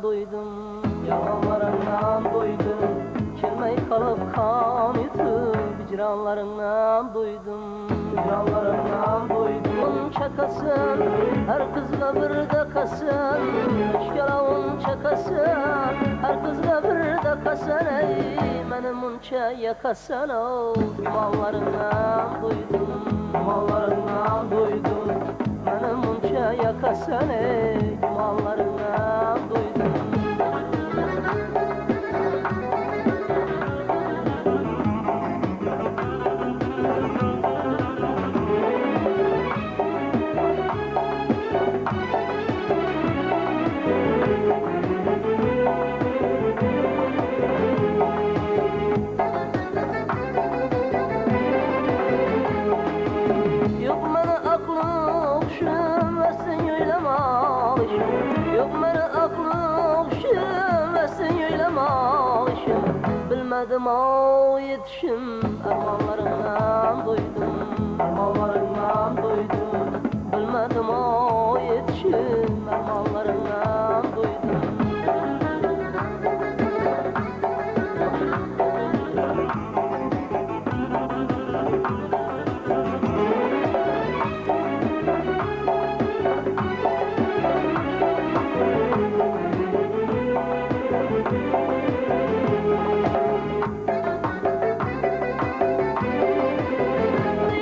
duydum, yalanlarından duydum. Kelmey kalıp kan yutub, hicranlarından duydum, hicranlarından duydum. Onun çakasın, her kızla bir dakasın, şkalavun çakasın, her kızla bir dakasın. Ey benim munça yakasın, o yumallarından duydum, yumallarından duydum. Benim munça yakasın, ey yumallarından duydum. Yok bana aklım üşümesin öyleme alışım. Yok bana aklım üşümesin öyleme alışım. Bilmedim o yetişim, armanlarından duydum, armanlarından duydum. Bilmedim o yetişim, armanlarından duydum.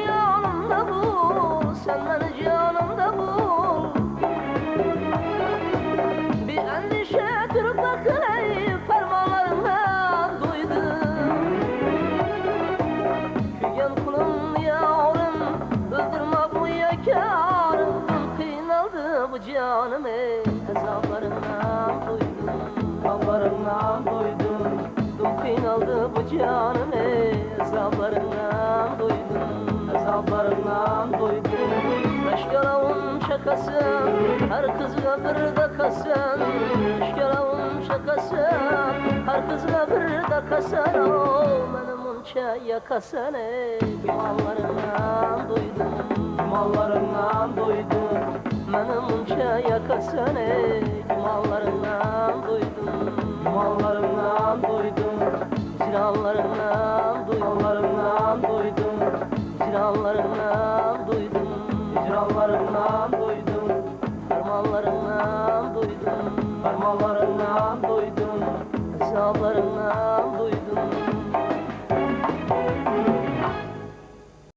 Yanımda bul, sen beni canımda bul. Bir endişe durup bakın, ey fermanlarından duydum. Kügen kulum yavrum, öldürme bu yakarım. Kıynaldı bu canım, ey hesaplarından duydum, hesaplarından duydum. Kıynaldı bu canım, ey hesaplarından duydum, hesaplarından duydum. Şkalavun şakasın, her kızla bir dakasın. Şkalavun şakasın, her kızla bir dakasın. O benim munça yakasın, ey yumallarından duydum, yumallarından duydum. Benim munça yakasın, ey yumallarından duydum, yumallarından duydum. Hicranlarından duydum, hicranlarından duydum, hicranlarından duydum, hicranlarından duydum. Fermanlarından duydum, fermanlarından duydum. Hesaplarından